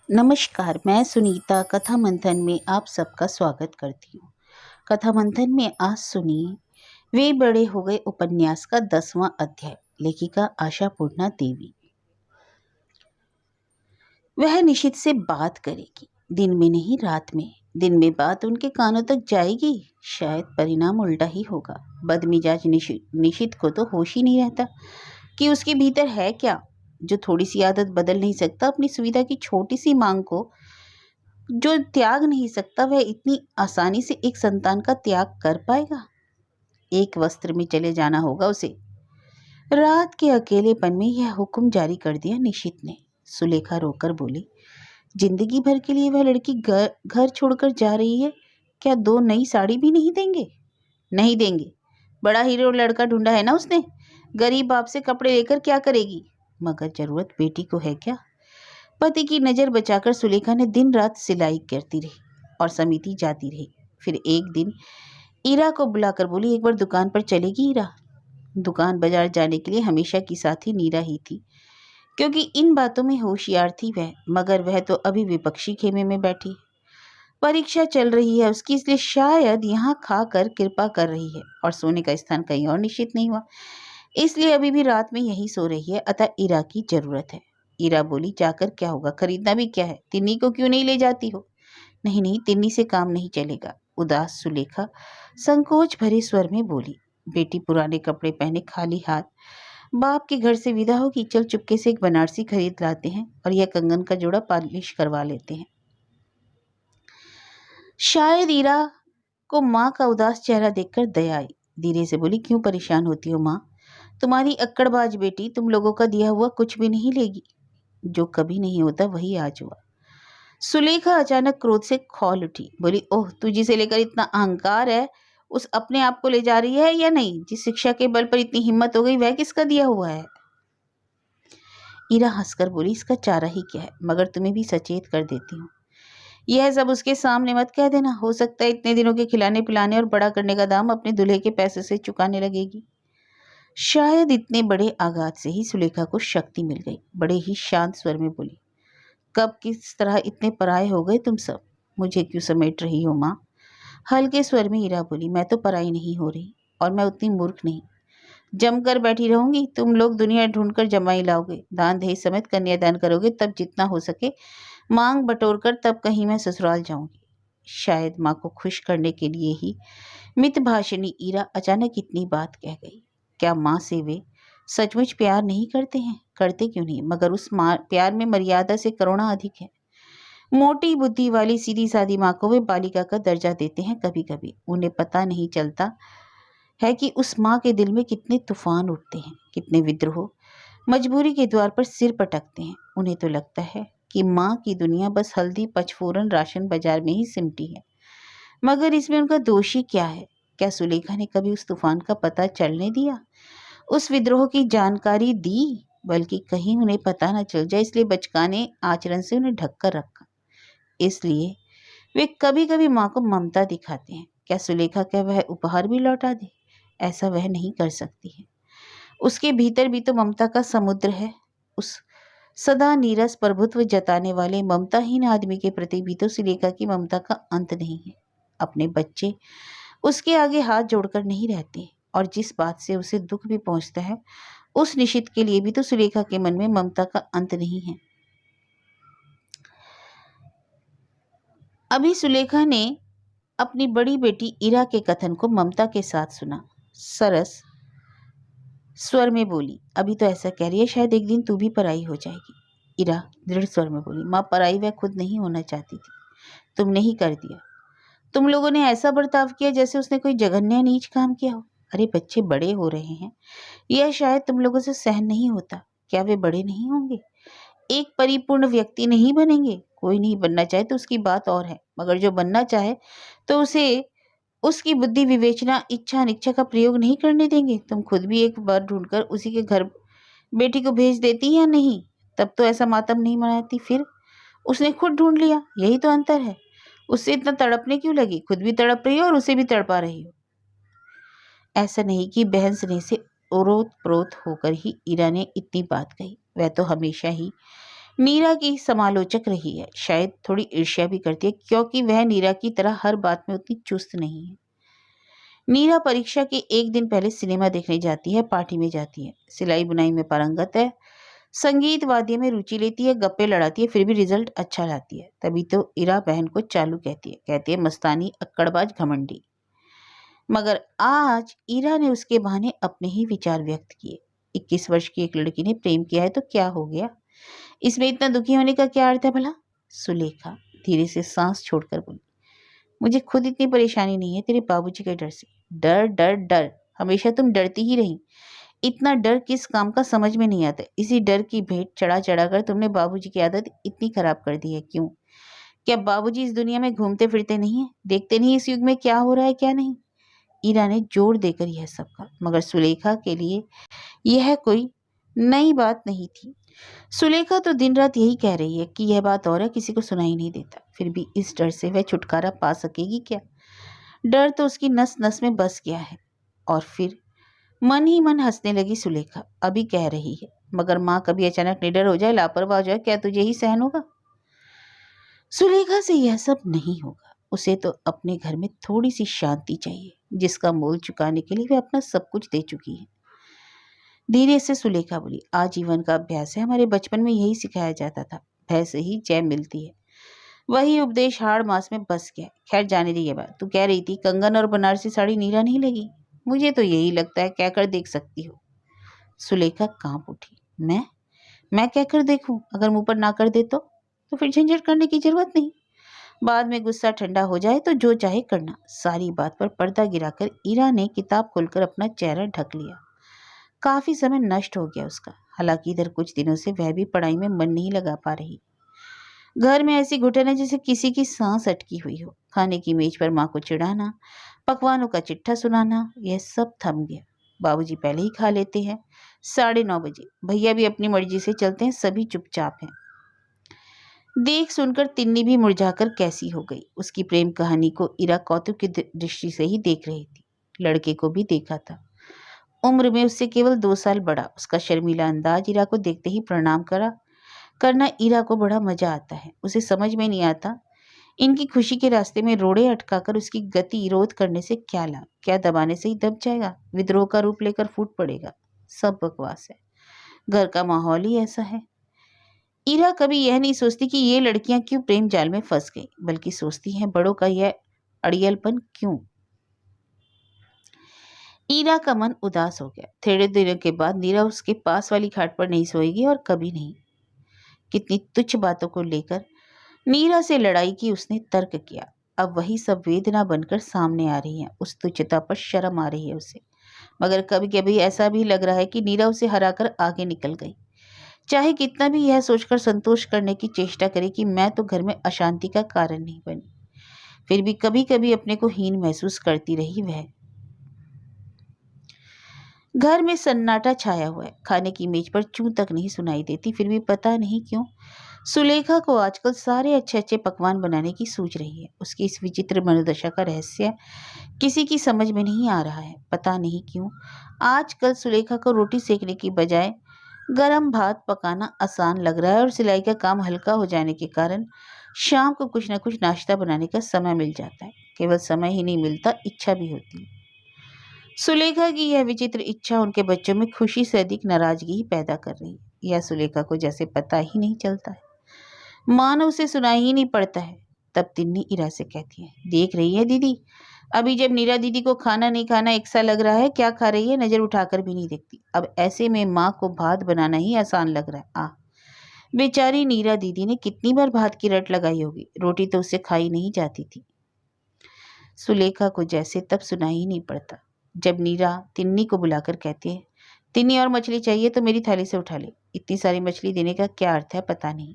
नमस्कार, मैं सुनीता कथा मंथन में आप सबका स्वागत करती हूँ। कथा मंथन में आज सुनिए वे बड़े हो गए उपन्यास का 10वां अध्याय। लेखिका आशापूर्णा देवी। वह निशित से बात करेगी, दिन में नहीं रात में। दिन में बात उनके कानों तक जाएगी, शायद परिणाम उल्टा ही होगा। बदमिजाज निशित को तो होश ही नहीं रहता कि उसके भीतर है क्या, जो थोड़ी सी आदत बदल नहीं सकता। अपनी सुविधा की छोटी सी मांग को जो त्याग नहीं सकता, वह इतनी आसानी से एक संतान का त्याग कर पाएगा। एक वस्त्र में चले जाना होगा उसे। रात के अकेलेपन में यह हुक्म जारी कर दिया निशित ने। सुलेखा रोकर बोली, जिंदगी भर के लिए वह लड़की घर छोड़कर जा रही है। क्या 2 नई साड़ी भी नहीं देंगे? नहीं देंगे। बड़ा हीरो लड़का ढूंढा है ना उसने। गरीब बाप से कपड़े लेकर क्या करेगी? मगर जरूरत बेटी को है क्या? पति की नज़र बचाकर सुलेखा ने दिन रात सिलाई करती रही और समिति जाती रही। फिर एक दिन ईरा को बुलाकर बोली, एक बार दुकान पर चलेगी ईरा? दुकान बाजार जाने के लिए हमेशा की साथी नीरा ही थी, क्योंकि इन बातों में होशियार थी वह। मगर वह तो अभी विपक्षी खेमे में बैठी, परीक्षा चल रही है उसकी, इसलिए शायद यहाँ खा कर कृपा कर रही है और सोने का स्थान कहीं और निश्चित नहीं हुआ, इसलिए अभी भी रात में यही सो रही है। अतः ईरा की जरूरत है। ईरा बोली, जाकर क्या होगा, खरीदना भी क्या है, तिन्नी को क्यों नहीं ले जाती हो? नहीं नहीं, तिन्नी से काम नहीं चलेगा। उदास सुलेखा संकोच भरे स्वर में बोली, बेटी पुराने कपड़े पहने खाली हाथ बाप के घर से विदा होगी। चल चुपके से एक बनारसी खरीद लाते हैं और यह कंगन का जोड़ा पॉलिश करवा लेते हैं। शायद ईरा को माँ का उदास चेहरा देखकर दया आई। धीरे से बोली, क्यों परेशान होती हो माँ? तुम्हारी अक्कड़बाज बेटी तुम लोगों का दिया हुआ कुछ भी नहीं लेगी। जो कभी नहीं होता वही आज हुआ। सुलेखा अचानक क्रोध से खौल उठी, बोली, ओह, तू जिसे लेकर इतना अहंकार है, उस अपने आप को ले जा रही है या नहीं? जिस शिक्षा के बल पर इतनी हिम्मत हो गई, वह किसका दिया हुआ है? ईरा हंसकर बोली, इसका चारा ही क्या है, मगर तुम्हें भी सचेत कर देती हूँ। यह सब उसके सामने मत कह देना। हो सकता है इतने दिनों के खिलाने पिलाने और बड़ा करने का दाम अपने दूल्हे के पैसे से चुकाने लगेगी। शायद इतने बड़े आघात से ही सुलेखा को शक्ति मिल गई। बड़े ही शांत स्वर में बोली, कब किस तरह इतने पराये हो गए तुम सब? मुझे क्यों समेट रही हो माँ? हल्के स्वर में ईरा बोली, मैं तो पराई नहीं हो रही और मैं उतनी मूर्ख नहीं। जमकर बैठी रहूंगी, तुम लोग दुनिया ढूंढकर जमाई लाओगे, दान दहेज समेत कन्यादान करोगे, तब जितना हो सके मांग बटोर कर तब कहीं मैं ससुराल जाऊंगी। शायद माँ को खुश करने के लिए ही मितभाषिणी ईरा अचानक इतनी बात कह गई। क्या माँ से वे सचमुच प्यार नहीं करते हैं? करते क्यों नहीं, मगर उस प्यार में मर्यादा से करुणा अधिक है। मोटी बुद्धि वाली सीधी सादी माँ को वे बालिका का दर्जा देते हैं। कभी कभी उन्हें पता नहीं चलता है कि उस माँ के दिल में कितने तूफान उठते हैं, कितने विद्रोह मजबूरी के द्वार पर सिर पटकते हैं। उन्हें तो लगता है कि माँ की दुनिया बस हल्दी पचफोरन राशन बाजार में ही सिमटी है, मगर इसमें उनका दोष ही क्या है? क्या सुलेखा ने कभी उस तूफान का पता चलने दिया, उस विद्रोह की जानकारी दी? बल्कि कहीं उन्हें पता न चल जाए, इसलिए बचकाने आचरण से उन्हें ढक कर रखा। इसलिए वे कभी कभी माँ को ममता दिखाते हैं। क्या सुलेखा क्या वह उपहार भी लौटा दे? ऐसा वह नहीं कर सकती है। उसके भीतर भी तो ममता का समुद्र है। उस सदा नीरस प्रभुत्व जताने वाले ममताहीन आदमी के प्रति भी तो सुलेखा की ममता का अंत नहीं है। अपने बच्चे उसके आगे हाथ जोड़कर नहीं रहते, और जिस बात से उसे दुख भी पहुंचता है, उस निशित के लिए भी तो सुलेखा के मन में ममता का अंत नहीं है। अभी सुलेखा ने अपनी बड़ी बेटी ईरा के कथन को ममता के साथ सुना। सरस स्वर में बोली, अभी तो ऐसा कह रही है, शायद एक दिन तू भी पराई हो जाएगी। ईरा दृढ़ स्वर में बोली, माँ, पराई वह खुद नहीं होना चाहती थी, तुमने ही कर दिया। तुम लोगों ने ऐसा बर्ताव किया जैसे उसने कोई जघन्य नीच काम किया हो। अरे बच्चे बड़े हो रहे हैं, यह शायद तुम लोगों से सहन नहीं होता। क्या वे बड़े नहीं होंगे? एक परिपूर्ण व्यक्ति नहीं बनेंगे? कोई नहीं बनना चाहे तो उसकी बात और है, मगर जो बनना चाहे तो उसे उसकी बुद्धि विवेचना इच्छा अनिच्छा का प्रयोग नहीं करने देंगे। तुम खुद भी एक बार ढूंढकर उसी के घर बेटी को भेज देती या नहीं? तब तो ऐसा मातम नहीं मनाती। फिर उसने खुद ढूंढ लिया, यही तो अंतर है। उससे इतना तड़पने क्यों लगी? खुद भी तड़प रही हो और उसे भी तड़पा रही हो। ऐसा नहीं कि बहन स्नेह से ओरोत प्रोत होकर ही ईरा ने इतनी बात कही। वह तो हमेशा ही नीरा की समालोचक रही है, शायद थोड़ी ईर्ष्या भी करती है क्योंकि वह नीरा की तरह हर बात में उतनी चुस्त नहीं है। नीरा परीक्षा के एक दिन पहले सिनेमा देखने जाती है, पार्टी में जाती है, सिलाई बुनाई में पारंगत है, संगीत वाद्य में रुचि लेती है, गप्पे लड़ाती है, फिर भी रिजल्ट अच्छा लाती है। तभी तो इरा बहन को चालू कहती है मस्तानी, अक्कड़बाज, घमंडी। मगर आज ईरा ने उसके बहाने अपने ही विचार व्यक्त किए। 21 वर्ष की एक लड़की ने प्रेम किया है तो क्या हो गया, इसमें इतना दुखी होने का क्या अर्थ है भला। सुलेखा धीरे से सांस छोड़कर बोली, मुझे खुद इतनी परेशानी नहीं है तेरे बाबूजी के डर से। डर डर डर, हमेशा तुम डरती ही रही। इतना डर किस काम का समझ में नहीं आता। इसी डर की भेंट चढ़ा चढ़ा कर तुमने बाबूजी की आदत इतनी खराब कर दी है। क्यों? क्या बाबूजी इस दुनिया में घूमते फिरते नहीं है, देखते नहीं इस युग में क्या हो रहा है क्या नहीं। ईरा ने जोर देकर यह सब कहा, मगर सुलेखा के लिए यह कोई नई बात नहीं थी। सुलेखा तो दिन रात यही कह रही है कि यह बात और है, किसी को सुनाई नहीं देता। फिर भी इस डर से वह छुटकारा पा सकेगी क्या? डर तो उसकी नस नस में बस गया है। और फिर मन ही मन हंसने लगी सुलेखा। अभी कह रही है, मगर माँ कभी अचानक निडर हो जाए, लापरवाह हो जाए, क्या तुझे ही सहन होगा? सुलेखा से यह सब नहीं होगा। उसे तो अपने घर में थोड़ी सी शांति चाहिए, जिसका मोल चुकाने के लिए वह अपना सब कुछ दे चुकी है। धीरे से सुलेखा बोली, आजीवन का अभ्यास है, हमारे बचपन में यही सिखाया जाता था, भय से ही जय मिलती है। वही उपदेश हाड़ मास में बस गया। खैर जाने दी ये बात। तू कह रही थी कंगन और बनारसी साड़ी नीरा नहीं लगी। मुझे तो यही लगता है, कहकर देख सकती हो। सुलेखा कांप उठी। मैं कहकर देखूं? अगर मुंह पर ना कर दे तो फिर झंझट करने की जरूरत नहीं। बाद में गुस्सा ठंडा हो जाए तो जो चाहे करना। सारी बात पर पर्दा गिराकर ईरा ने किताब खोलकर अपना चेहरा ढक लिया। काफी समय नष्ट हो गया उसका। हालांकि इधर कुछ दिनों से वह भी पढ़ाई में मन नहीं लगा पा रही। घर में ऐसी घुटन है जैसे किसी की सांस अटकी हुई हो। खाने की मेज पर माँ को चिढ़ाना, पकवानों का चिट्ठा सुनाना, यह सब थम गया। बाबूजी पहले ही खा लेते हैं, 9:30 बजे। भैया भी अपनी मर्जी से चलते हैं, सभी चुपचाप हैं। देख सुनकर तिन्नी भी मुरझाकर कैसी हो गई। उसकी प्रेम कहानी को इरा कौतुक की दृष्टि से ही देख रही थी। लड़के को भी देखा था, उम्र में उससे केवल 2 साल बड़ा। उसका शर्मीला अंदाज इरा को देखते ही प्रणाम करना ईरा को बड़ा मजा आता है। उसे समझ में नहीं आता इनकी खुशी के रास्ते में रोड़े अटकाकर उसकी गति रोध करने से क्या लाभ। क्या दबाने से ही दब जाएगा, विद्रोह का रूप लेकर फूट पड़ेगा। सब बकवास है, घर का माहौल ही ऐसा है। ईरा कभी यह नहीं सोचती कि ये लड़कियां क्यों प्रेम जाल में फंस गई, बल्कि सोचती हैं बड़ों का यह अड़ियलपन क्यों। ईरा का मन उदास हो गया। थोड़े दिनों के बाद नीरा उसके पास वाली खाट पर नहीं सोएगी, और कभी नहीं। कितनी तुच्छ बातों को लेकर नीरा से लड़ाई की उसने तर्क किया। अब वही सब वेदना बनकर सामने आ रही है। उस तुच्छता पर शर्म आ रही है उसे। मगर कभी कभी ऐसा भी लग रहा है कि नीरा उसे हराकर आगे निकल गई। चाहे कितना भी यह सोचकर संतोष करने की चेष्टा करे कि मैं तो घर में अशांति का कारण नहीं बनी, फिर भी कभी कभी अपने को हीन महसूस करती रही वह। घर में सन्नाटा छाया हुआ है। खाने की मेज पर चूं तक नहीं सुनाई देती। फिर भी पता नहीं क्यों सुलेखा को आजकल सारे अच्छे अच्छे पकवान बनाने की सूझ रही है। उसकी इस विचित्र मनोदशा का रहस्य किसी की समझ में नहीं आ रहा है। पता नहीं क्यों आजकल सुलेखा को रोटी सेकने की बजाय गरम भात पकाना आसान लग रहा है, और सिलाई का काम हल्का हो जाने के कारण शाम को कुछ न कुछ नाश्ता बनाने का समय मिल जाता है। केवल समय ही नहीं मिलता, इच्छा भी होती है। सुलेखा की यह विचित्र इच्छा उनके बच्चों में खुशी से अधिक नाराजगी ही पैदा कर रही है। यह सुलेखा को जैसे पता ही नहीं चलता है, मानो उसे सुनाई ही नहीं पड़ता है। तब तिन्नी इरा से कहती है, देख रही है दीदी, अभी जब नीरा दीदी को खाना नहीं खाना एक सा लग रहा है, क्या खा रही है नजर उठाकर भी नहीं देखती। अब ऐसे में माँ को भात बनाना ही आसान लग रहा है। बेचारी नीरा दीदी ने कितनी बार भात की रट लगाई होगी, रोटी तो उससे खाई नहीं जाती थी। सुलेखा को जैसे तब सुनाई ही नहीं पड़ता जब नीरा तिन्नी को बुलाकर कहती है, तिन्नी और मछली चाहिए तो मेरी थाली से उठा ले। इतनी सारी मछली देने का क्या अर्थ है पता नहीं।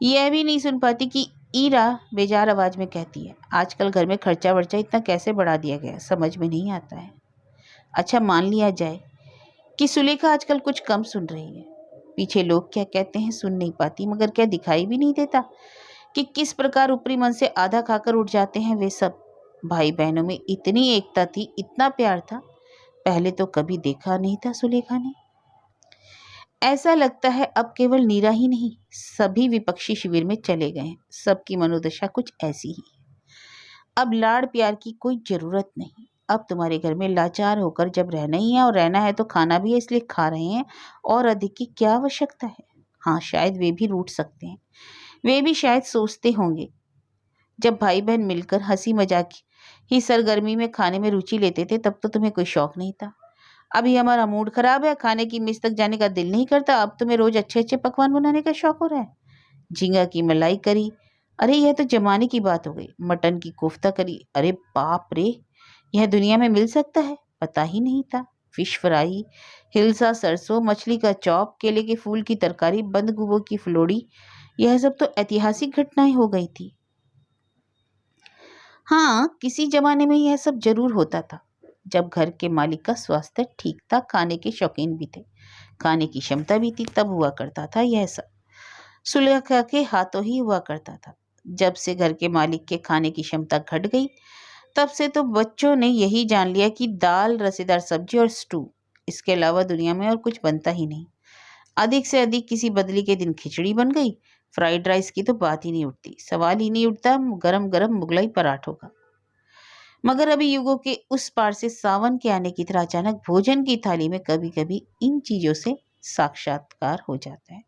यह भी नहीं सुन पाती कि ईरा बेजार आवाज में कहती है, आजकल घर में खर्चा वर्चा इतना कैसे बढ़ा दिया गया, समझ में नहीं आता है। अच्छा मान लिया जाए कि सुलेखा आजकल कुछ कम सुन रही है, पीछे लोग क्या कहते हैं सुन नहीं पाती, मगर क्या दिखाई भी नहीं देता कि किस प्रकार ऊपरी मन से आधा खाकर उठ जाते हैं वे सब। भाई बहनों में इतनी एकता थी, इतना प्यार था, पहले तो कभी देखा नहीं था सुलेखा ने। ऐसा लगता है अब केवल नीरा ही नहीं, सभी विपक्षी शिविर में चले गए हैं। सबकी मनोदशा कुछ ऐसी ही है। अब लाड़ प्यार की कोई जरूरत नहीं। अब तुम्हारे घर में लाचार होकर जब रहना ही है और रहना है तो खाना भी है, इसलिए खा रहे हैं। और अधिक की क्या आवश्यकता है? हाँ, शायद वे भी रूठ सकते हैं। वे भी शायद सोचते होंगे, जब भाई बहन मिलकर हंसी मजाक ही सरगर्मी में खाने में रुचि लेते थे तब तो तुम्हें कोई शौक नहीं था। अभी हमारा मूड खराब है, खाने की मेज तक जाने का दिल नहीं करता, अब तुम्हें रोज अच्छे अच्छे पकवान बनाने का शौक हो रहा है। झींगा की मलाई करी, अरे यह तो जमाने की बात हो गई। मटन की कोफ्ता करी, अरे बाप रे, यह दुनिया में मिल सकता है, पता ही नहीं था। फिश फ्राई, हिलसा सरसों, मछली का चॉप, केले के फूल की तरकारी, बंद गोभी की फलोड़ी, यह सब तो ऐतिहासिक घटनाएं हो गई थी। हाँ, किसी जमाने में यह सब जरूर होता था, जब घर के मालिक का स्वास्थ्य ठीक था, खाने के शौकीन भी थे, खाने की क्षमता भी थी, तब हुआ करता था यह सब। सुलेखा के हाथों ही हुआ करता था। जब से घर के मालिक के खाने की क्षमता घट गई, तब से तो बच्चों ने यही जान लिया कि दाल, रसेदार सब्जी और स्टू, इसके अलावा दुनिया में और कुछ बनता ही नहीं। अधिक से अधिक किसी बदली के दिन खिचड़ी बन गई, फ्राइड राइस की तो बात ही नहीं उठती, सवाल ही नहीं उठता गरम गरम मुगलाई पराठों का। मगर अभी युगों के उस पार से सावन के आने की तरह अचानक भोजन की थाली में कभी कभी इन चीजों से साक्षात्कार हो जाता है।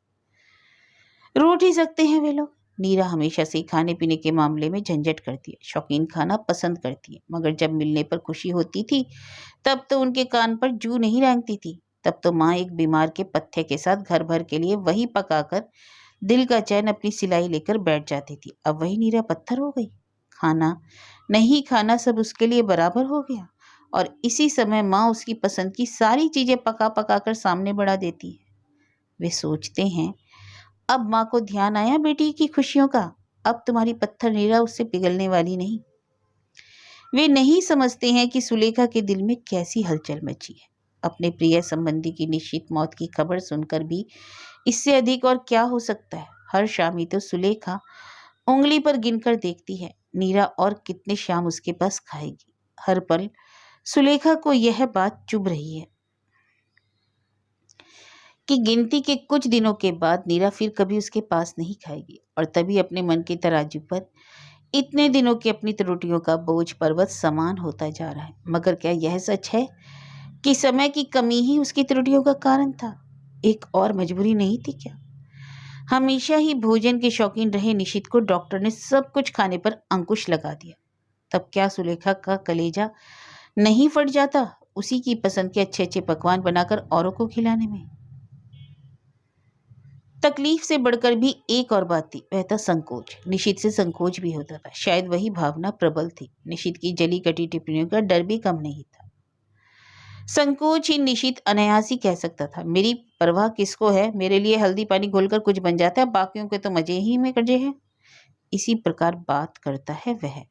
रूठ ही सकते हैं वे लोग। नीरा हमेशा से ही खाने पीने के मामले में झंझट करती है, शौकीन खाना पसंद करती है, मगर जब मिलने पर खुशी होती थी तब तो उनके कान पर जू नहीं रेंगती थी। तब तो माँ एक बीमार के पथ्य के साथ घर भर के लिए वही पकाकर दिल का चैन अपनी सिलाई लेकर बैठ जाती थी। अब वही नीरा पत्थर हो गई। खाना नहीं खाना सब उसके लिए बराबर हो गया, और इसी समय माँ उसकी पसंद की सारी चीजें पका पका कर सामने बढ़ा देती है। वे सोचते हैं, अब माँ को ध्यान आया बेटी की खुशियों का, अब तुम्हारी पत्थर नीरा उससे पिघलने वाली नहीं। वे नहीं समझते हैं कि सुलेखा के दिल में कैसी हलचल मची है। अपने प्रिय संबंधी की निश्चित मौत की खबर सुनकर भी इससे अधिक और क्या हो सकता है। हर शाम ही तो सुलेखा उंगली पर गिनकर देखती है, नीरा और कितने शाम उसके पास खाएगी। हर पल सुलेखा को यह बात चुभ रही है कि गिनती के कुछ दिनों के बाद नीरा फिर कभी उसके पास नहीं खाएगी, और तभी अपने मन के तराजू पर इतने दिनों की अपनी त्रुटियों का बोझ पर्वत समान होता जा रहा है। मगर क्या यह सच है कि समय की कमी ही उसकी त्रुटियों का कारण था? एक और मजबूरी नहीं थी क्या? हमेशा ही भोजन के शौकीन रहे निशित को डॉक्टर ने सब कुछ खाने पर अंकुश लगा दिया। तब क्या सुलेखा का कलेजा नहीं फट जाता उसी की पसंद के अच्छे अच्छे पकवान बनाकर औरों को खिलाने में? तकलीफ से बढ़कर भी एक और बात थी, वह था संकोच। निशित से संकोच भी होता था, शायद वही भावना प्रबल थी। निशित की जली कटी टिप्पणियों का डर भी कम नहीं था। संकोच ही निशित अनायास ही कह सकता था, मेरी परवाह किसको है, मेरे लिए हल्दी पानी घोलकर कुछ बन जाता है, बाकियों के तो मजे ही में कजे हैं। इसी प्रकार बात करता है वह।